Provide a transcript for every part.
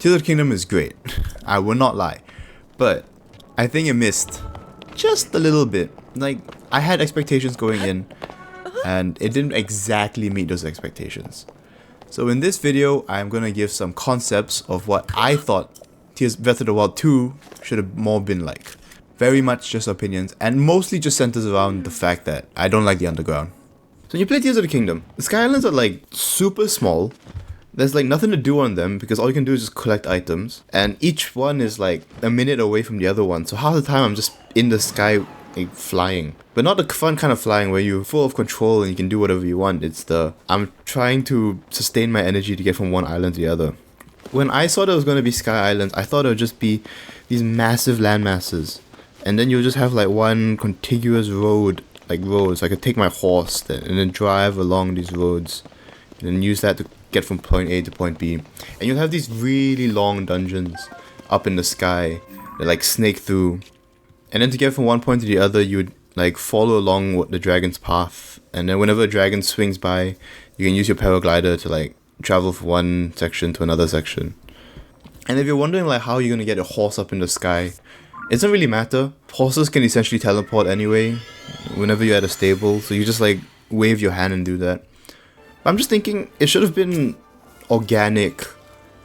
Tears of the Kingdom is great, I will not lie, but I think it missed just a little bit. Like, I had expectations going in, and it didn't exactly meet those expectations. So in this video, I'm gonna give some concepts of what I thought Breath of the Wild 2 should have more been like. Very much just opinions, and mostly just centers around the fact that I don't like the underground. So when you play Tears of the Kingdom, the Sky Islands are like super small. There's like nothing to do on them because all you can do is just collect items, and each one is like a minute away from the other one. So half the time I'm just in the sky like, flying, but not the fun kind of flying where you're full of control and you can do whatever you want. It's the I'm trying to sustain my energy to get from one island to the other. When I saw there was going to be Sky Islands, I thought it would just be these massive land masses, and then you'll just have like one contiguous road, like roads. So I could take my horse and then drive along these roads, and then use that to get from point A to point B. And you'll have these really long dungeons up in the sky that like snake through. And then to get from one point to the other, you would like follow along the dragon's path. And then whenever a dragon swings by, you can use your paraglider to like travel from one section to another section. And if you're wondering like how you're gonna get a horse up in the sky, it doesn't really matter. Horses can essentially teleport anyway, whenever you're at a stable. So you just like wave your hand and do that. I'm just thinking it should have been organic,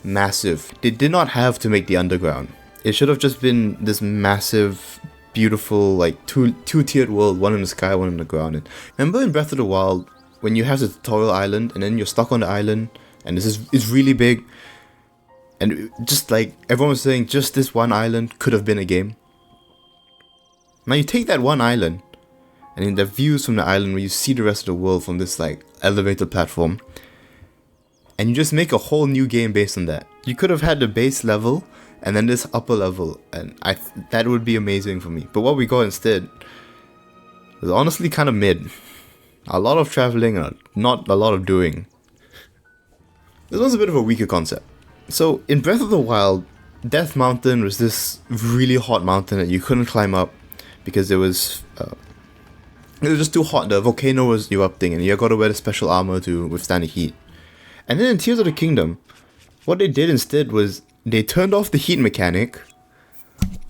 massive. They did not have to make the underground. It should have just been this massive, beautiful, like two-tiered world, one in the sky, one in the ground. And remember in Breath of the Wild, when you have the tutorial island and then you're stuck on the island and it's really big, and just like everyone was saying, just this one island could have been a game. Now you take that one island, and in the views from the island where you see the rest of the world from this like elevated platform, and you just make a whole new game based on that. You could have had the base level and then this upper level, and that would be amazing for me. But what we got instead was honestly kind of mid. A lot of traveling and not a lot of doing. This was a bit of a weaker concept. So in Breath of the Wild, Death Mountain was this really hot mountain that you couldn't climb up because it was just too hot. The volcano was erupting and you got to wear the special armor to withstand the heat. And then in Tears of the Kingdom, what they did instead was they turned off the heat mechanic,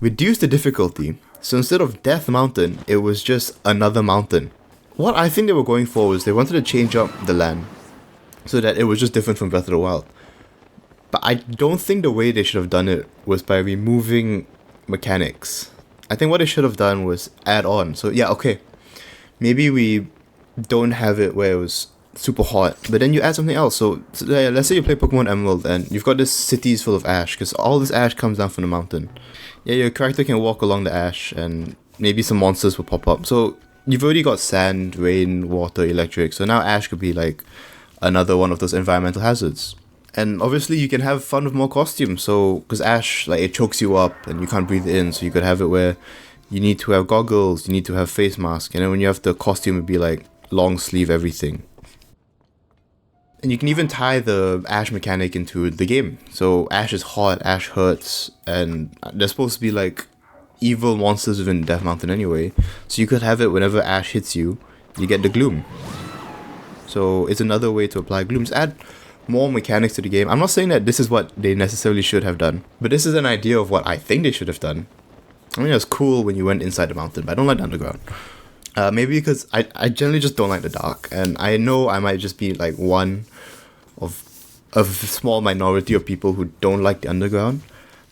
reduced the difficulty, so instead of Death Mountain, it was just another mountain. What I think they were going for was they wanted to change up the land so that it was just different from Breath of the Wild. But I don't think the way they should have done it was by removing mechanics. I think what they should have done was add on. So yeah, okay, maybe we don't have it where it was super hot, but then you add something else. So yeah, let's say you play Pokemon Emerald and you've got this cities full of ash because all this ash comes down from the mountain. Yeah, your character can walk along the ash and maybe some monsters will pop up. So you've already got sand, rain, water, electric, so now ash could be like another one of those environmental hazards. And obviously you can have fun with more costumes, so because ash, like, it chokes you up and you can't breathe in, so you could have it where you need to have goggles, you need to have face mask, and then when you have the costume it'd be like long sleeve everything. And you can even tie the ash mechanic into the game. So ash is hot, ash hurts, and there's supposed to be like evil monsters within Death Mountain anyway. So you could have it whenever ash hits you, you get the gloom. So it's another way to apply gloom. Just add more mechanics to the game. I'm not saying that this is what they necessarily should have done, but this is an idea of what I think they should have done. I mean, it was cool when you went inside the mountain, but I don't like the underground. Maybe because I generally just don't like the dark, and I know I might just be like one of a small minority of people who don't like the underground,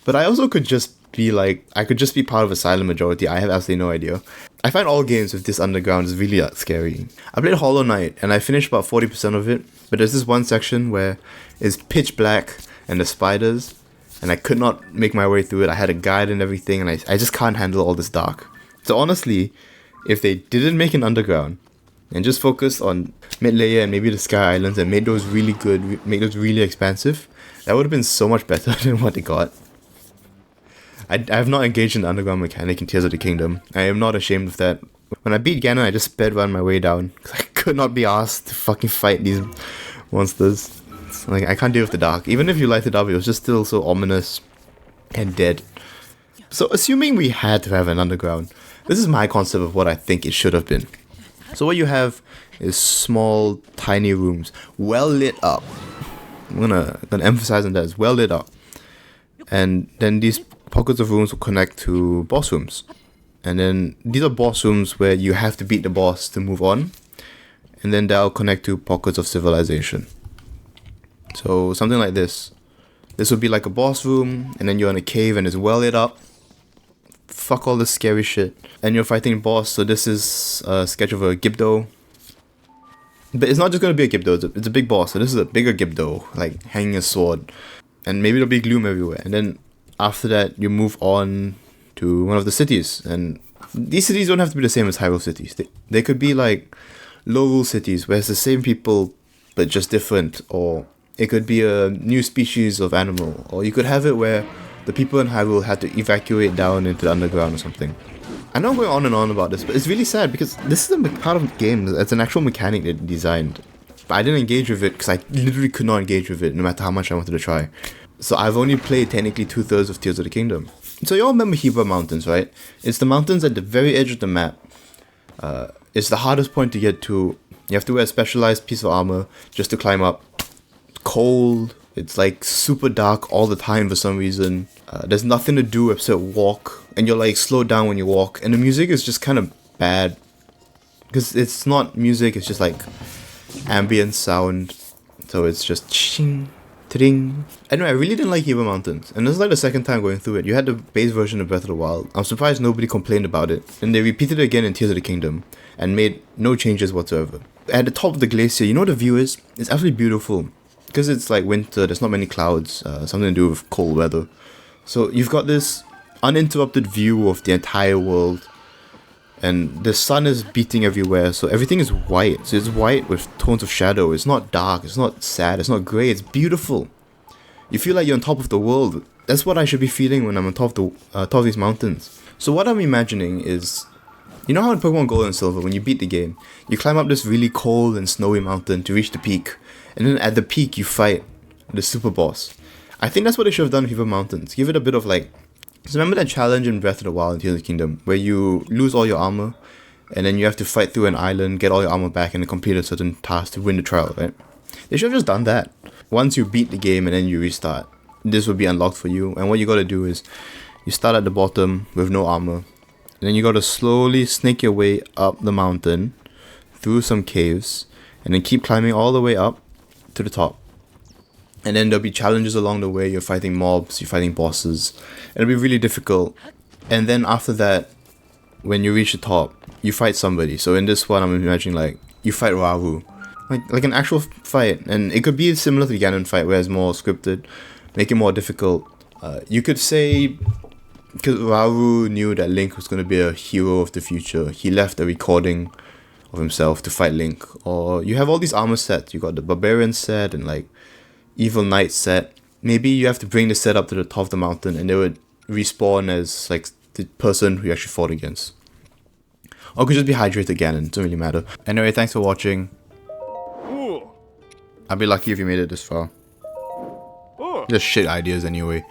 but I also could just be like, I could just be part of a silent majority. I have absolutely no idea. I find all games with this underground is really scary. I played Hollow Knight and I finished about 40% of it, but there's this one section where it's pitch black and the spiders, and I could not make my way through it. I had a guide and everything, and I just can't handle all this dark. So honestly, if they didn't make an underground and just focused on mid-layer and maybe the Sky Islands and made those really good, make those really expansive, that would have been so much better than what they got. I have not engaged in the underground mechanic in Tears of the Kingdom. I am not ashamed of that. When I beat Ganon, I just sped run my way down because I could not be asked to fucking fight these monsters. Like, I can't deal with the dark. Even if you light it up, it was just still so ominous and dead. So assuming we had to have an underground, this is my concept of what I think it should have been. So what you have is small, tiny rooms, well lit up. I'm gonna emphasize on that, it's well lit up. And then these pockets of rooms will connect to boss rooms. And then these are boss rooms where you have to beat the boss to move on. And then that'll connect to pockets of civilization. So something like this. This would be like a boss room, and then you're in a cave and it's well lit up. Fuck all this scary shit. And you're fighting a boss, so this is a sketch of a Gibdo. But it's not just gonna be a Gibdo, it's a big boss. So this is a bigger Gibdo, like hanging a sword. And maybe there'll be gloom everywhere. And then after that, you move on to one of the cities. And these cities don't have to be the same as Hyrule cities. They could be like low rule cities where it's the same people but just different. Or it could be a new species of animal. Or you could have it where the people in Hyrule had to evacuate down into the underground or something. I know I'm going on and on about this, but it's really sad because this is a part of the game. It's an actual mechanic they designed. But I didn't engage with it because I literally could not engage with it no matter how much I wanted to try. So I've only played technically 2/3 of Tears of the Kingdom. So you all remember Hiba Mountains, right? It's the mountains at the very edge of the map. It's the hardest point to get to. You have to wear a specialized piece of armor just to climb up. It's cold. It's like super dark all the time for some reason. There's nothing to do except walk. And you're like slowed down when you walk. And the music is just kind of bad. Because it's not music, it's just like ambient sound. So it's just ching, ting. Anyway, I really didn't like Hiba Mountains. And this is like the second time going through it. You had the base version of Breath of the Wild. I'm surprised nobody complained about it. And they repeated it again in Tears of the Kingdom. And made no changes whatsoever. At the top of the glacier, you know what the view is? It's absolutely beautiful. Because it's like winter, there's not many clouds. Something to do with cold weather. So you've got this uninterrupted view of the entire world. And the sun is beating everywhere, so everything is white. So it's white with tones of shadow. It's not dark, it's not sad, it's not grey, it's beautiful. You feel like you're on top of the world. That's what I should be feeling when I'm on top of these mountains. So what I'm imagining is, you know how in Pokemon Gold and Silver, when you beat the game, you climb up this really cold and snowy mountain to reach the peak. And then at the peak, you fight the super boss. I think that's what they should have done with Hiba Mountains. Give it a bit of like... So remember that challenge in Breath of the Wild and Tears of the Kingdom, where you lose all your armor, and then you have to fight through an island, get all your armor back, and then complete a certain task to win the trial, right? They should have just done that. Once you beat the game and then you restart, this will be unlocked for you. And what you gotta do is, you start at the bottom with no armor, and then you gotta slowly snake your way up the mountain, through some caves, and then keep climbing all the way up to the top. And then there'll be challenges along the way. You're fighting mobs, you're fighting bosses. It'll be really difficult. And then after that, when you reach the top, you fight somebody. So in this one, I'm imagining like, you fight Rauru. Like an actual fight. And it could be similar to the Ganon fight, where it's more scripted. Make it more difficult. You could say, because Rauru knew that Link was going to be a hero of the future, he left a recording of himself to fight Link. Or you have all these armor sets. You got the Barbarian set and like Evil Knight set. Maybe you have to bring the set up to the top of the mountain and they would respawn as like the person who you actually fought against. Or it could just be hydrated Ganon, it doesn't really matter. Anyway, thanks for watching. I'd be lucky if you made it this far. Just shit ideas anyway.